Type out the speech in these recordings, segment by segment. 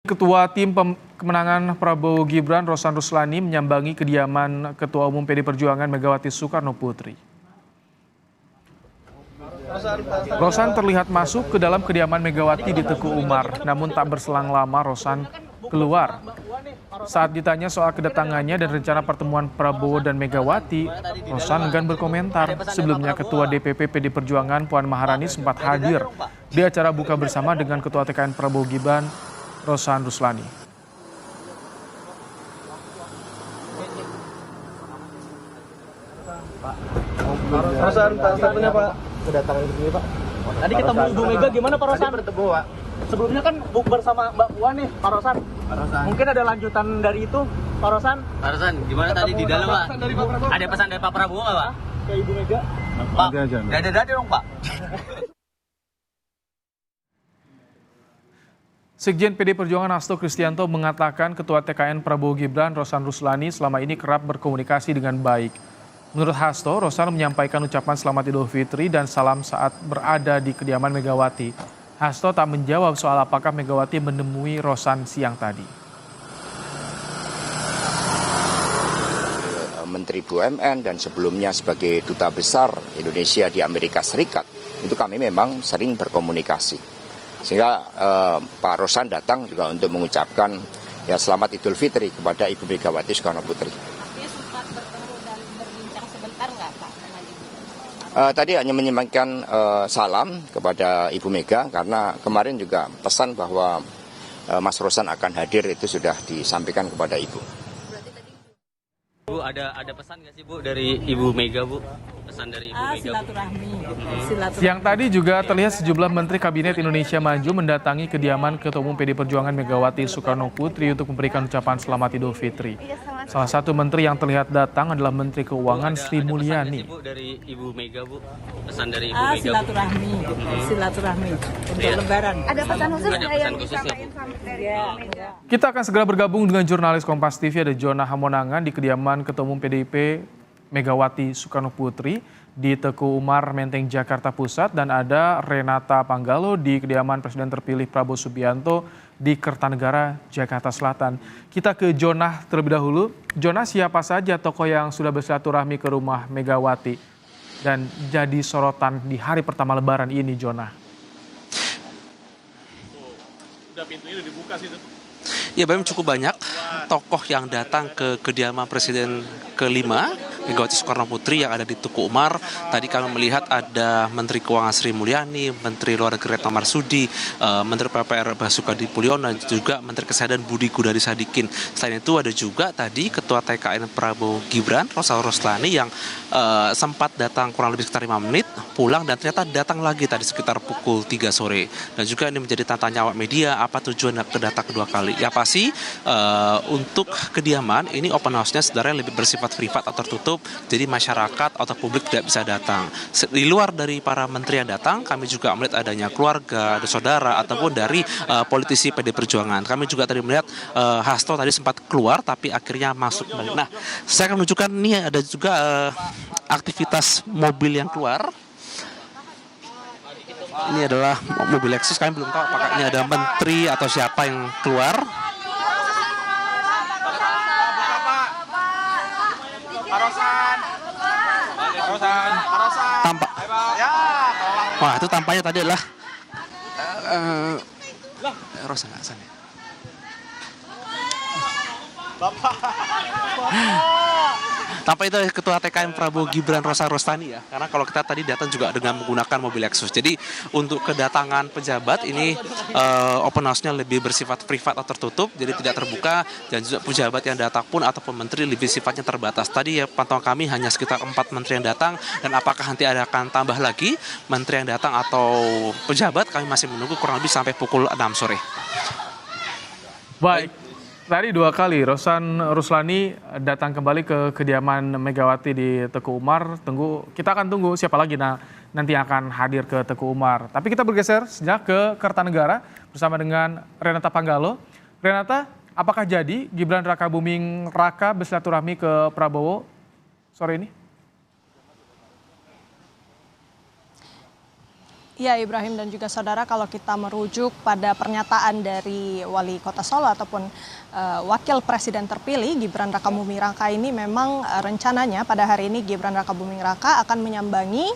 Ketua Tim Kemenangan Prabowo Gibran, Rosan Ruslani, menyambangi kediaman Ketua Umum PD Perjuangan Megawati Soekarno Putri. Rosan terlihat masuk ke dalam kediaman Megawati di Teguh Umar, namun tak berselang lama Rosan keluar. Saat ditanya soal kedatangannya dan rencana pertemuan Prabowo dan Megawati, Rosan enggan berkomentar. Sebelumnya Ketua DPP PD Perjuangan Puan Maharani sempat hadir di acara buka bersama dengan Ketua TKN Prabowo Gibran, Rosan Ruslani. Rosan, satunya Pak. Kedatangan begini Pak. Tadi ketemu Bu Mega gimana Pak Rosan? Tadi bertemu Pak. Sebelumnya kan bukber sama Mbak Puan nih Pak Rosan. Mungkin ada lanjutan dari itu Pak Rosan? Pak Rosan, gimana tadi di dalam Pak? Ada pesan dari Pak Prabowo nggak Pak? Ke Ibu Mega? Pak, dada-dada dong Pak. Sekjen PD Perjuangan Hasto Kristianto mengatakan Ketua TKN Prabowo Gibran, Rosan Ruslani, selama ini kerap berkomunikasi dengan baik. Menurut Hasto, Rosan menyampaikan ucapan selamat Idul Fitri dan salam saat berada di kediaman Megawati. Hasto tak menjawab soal apakah Megawati menemui Rosan siang tadi. Menteri BUMN dan sebelumnya sebagai Duta Besar Indonesia di Amerika Serikat, itu kami memang sering berkomunikasi. Sehingga Pak Rosan datang juga untuk mengucapkan ya selamat Idul Fitri kepada Ibu Megawati Soekarno Putri. Dia sempat bertemu dan berbincang sebentar nggak Pak dengan Ibu? Tadi hanya menyampaikan salam kepada Ibu Mega karena kemarin juga pesan bahwa Mas Rosan akan hadir itu sudah disampaikan kepada Ibu. Bu, ada pesan nggak sih Bu dari Ibu Mega Bu? Pesan dari Ibu Mega. Silaturahmi. Siang tadi juga terlihat sejumlah Menteri Kabinet Indonesia Maju mendatangi kediaman Ketua Umum PD Perjuangan Megawati Soekarno Putri untuk memberikan ucapan selamat Idul Fitri. Salah satu menteri yang terlihat datang adalah Menteri Keuangan Sri Mulyani. Bu dari Ibu Mega Bu. Pesan dari Ibu Mega. Silaturahmi untuk Lebaran. Ada pesan khusus Ada pesan yang khusus ya, Bu? disampaikan dari Ibu Mega? Kita akan segera bergabung dengan jurnalis Kompas TV, ada Jona Hamonangan di kediaman Ketua Umum PDIP Megawati Soekarno Putri di Teguh Umar, Menteng, Jakarta Pusat, dan ada Renata Panggalo di kediaman Presiden terpilih Prabowo Subianto di Kertanegara, Jakarta Selatan. Kita ke Jona terlebih dahulu. Jona, siapa saja tokoh yang sudah bersilaturahmi ke rumah Megawati dan jadi sorotan di hari pertama Lebaran ini, Jona? Udah pintunya udah dibuka sih tuh. Ya, memang cukup banyak tokoh yang datang ke kediaman Presiden kelima Megawati Soekarno Putri yang ada di Teguh Umar. Tadi kami melihat ada Menteri Keuangan Sri Mulyani, Menteri Luar Negeri Retno Marsudi, Menteri PPR Basuki Hadimulyono, dan juga Menteri Kesehatan Budi Gunadi Sadikin. Selain itu ada juga tadi Ketua TKN Prabowo Gibran, Rosan Ruslani, yang sempat datang kurang lebih sekitar 5 menit, pulang dan ternyata datang lagi tadi sekitar pukul 3 sore. Dan juga ini menjadi tanya awak media, apa tujuan kedatang kedua kali. Yang pasti untuk kediaman ini open house-nya sebenarnya lebih bersifat privat atau tertutup, jadi masyarakat atau publik tidak bisa datang. Di luar dari para menteri yang datang, kami juga melihat adanya keluarga, ada saudara, ataupun dari politisi PD Perjuangan. Kami juga tadi melihat Hasto tadi sempat keluar, tapi akhirnya masuk kembali. Nah, saya akan menunjukkan ini ada juga aktivitas mobil yang keluar. Ini adalah mobil Lexus, kami belum tahu apakah ini ada menteri atau siapa yang keluar. Tampak. Wah, itu tampaknya tadi adalah Rosan nggak sana. Tampak itu Ketua TKN Prabowo Gibran, Rosan Ruslani ya. Karena kalau kita tadi datang juga dengan menggunakan mobil Lexus. Jadi untuk kedatangan pejabat ini open house-nya lebih bersifat privat atau tertutup, jadi tidak terbuka, dan juga pejabat yang datang pun ataupun menteri lebih sifatnya terbatas. Tadi ya pantauan kami hanya sekitar 4 menteri yang datang, dan apakah nanti akan tambah lagi menteri yang datang atau pejabat, kami masih menunggu kurang lebih sampai pukul 6 sore. Baik. Tadi 2 kali Rosan Ruslani datang kembali ke kediaman Megawati di Teguh Umar. Kita akan tunggu siapa lagi nanti yang akan hadir ke Teguh Umar. Tapi kita bergeser sejak ke Kertanegara bersama dengan Renata Panggalo. Renata, apakah jadi Gibran Raka Buming Raka bersilaturahmi ke Prabowo sore ini? Ya, Ibrahim dan juga saudara, kalau kita merujuk pada pernyataan dari Wali Kota Solo ataupun Wakil Presiden terpilih Gibran Rakabuming Raka ini memang rencananya pada hari ini Gibran Rakabuming Raka akan menyambangi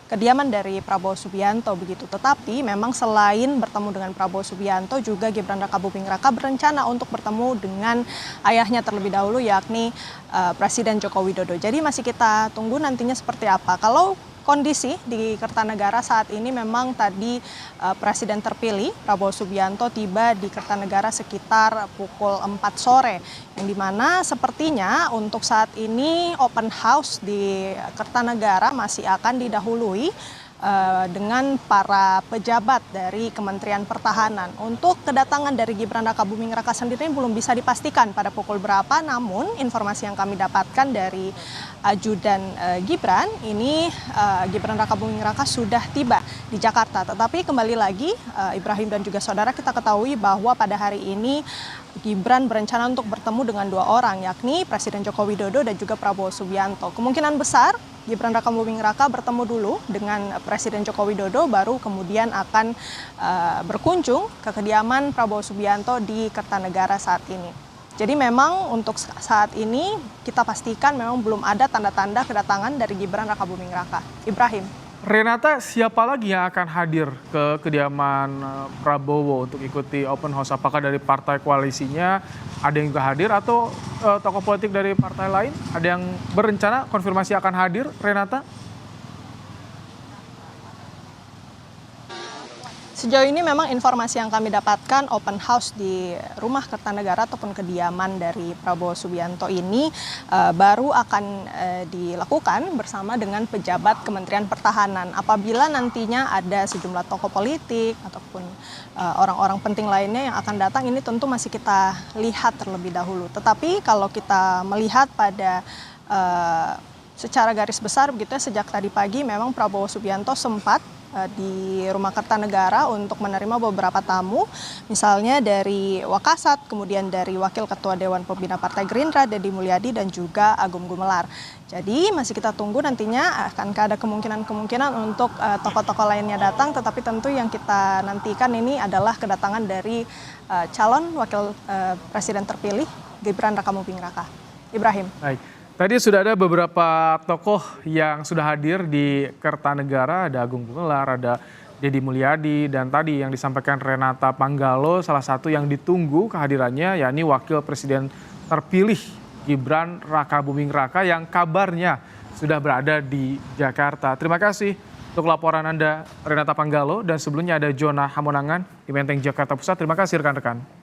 kediaman dari Prabowo Subianto begitu. Tetapi memang selain bertemu dengan Prabowo Subianto juga Gibran Rakabuming Raka berencana untuk bertemu dengan ayahnya terlebih dahulu yakni Presiden Joko Widodo. Jadi masih kita tunggu nantinya seperti apa. Kalau kondisi di Kertanegara saat ini memang tadi Presiden terpilih Prabowo Subianto tiba di Kertanegara sekitar pukul 4 sore. Yang dimana sepertinya untuk saat ini open house di Kertanegara masih akan didahului dengan para pejabat dari Kementerian Pertahanan. Untuk kedatangan dari Gibran Rakabuming Raka sendiri belum bisa dipastikan pada pukul berapa, namun informasi yang kami dapatkan dari ajudan Gibran, ini Gibran Rakabuming Raka sudah tiba di Jakarta. Tetapi kembali lagi Ibrahim dan juga saudara, kita ketahui bahwa pada hari ini Gibran berencana untuk bertemu dengan dua orang, yakni Presiden Joko Widodo dan juga Prabowo Subianto. Kemungkinan besar Gibran Rakabuming Raka bertemu dulu dengan Presiden Joko Widodo, baru kemudian akan berkunjung ke kediaman Prabowo Subianto di Kertanegara saat ini. Jadi memang untuk saat ini kita pastikan memang belum ada tanda-tanda kedatangan dari Gibran Rakabuming Raka. Ibrahim. Renata, siapa lagi yang akan hadir ke kediaman Prabowo untuk ikuti open house? Apakah dari partai koalisinya ada yang juga hadir atau tokoh politik dari partai lain? Ada yang berencana konfirmasi akan hadir, Renata? Sejauh ini memang informasi yang kami dapatkan open house di rumah Kertanegara ataupun kediaman dari Prabowo Subianto ini baru akan dilakukan bersama dengan pejabat Kementerian Pertahanan. Apabila nantinya ada sejumlah tokoh politik ataupun orang-orang penting lainnya yang akan datang, ini tentu masih kita lihat terlebih dahulu. Tetapi kalau kita melihat pada secara garis besar begitu ya, sejak tadi pagi memang Prabowo Subianto sempat di Rumah Kertanegara untuk menerima beberapa tamu, misalnya dari Wakasat, kemudian dari Wakil Ketua Dewan Pembina Partai Gerindra Deddy Mulyadi dan juga Agung Gumelar. Jadi masih kita tunggu nantinya akan ada kemungkinan untuk tokoh-tokoh lainnya datang, tetapi tentu yang kita nantikan ini adalah kedatangan dari calon Wakil Presiden terpilih Gibran Rakabuming Raka. Ibrahim. Baik. Tadi sudah ada beberapa tokoh yang sudah hadir di Kertanegara, ada Agung Gumelar, ada Deddy Mulyadi, dan tadi yang disampaikan Renata Panggalo, salah satu yang ditunggu kehadirannya yakni Wakil Presiden terpilih Gibran Rakabuming Raka yang kabarnya sudah berada di Jakarta. Terima kasih untuk laporan Anda Renata Panggalo, dan sebelumnya ada Jonah Hamonangan di Menteng Jakarta Pusat. Terima kasih rekan-rekan.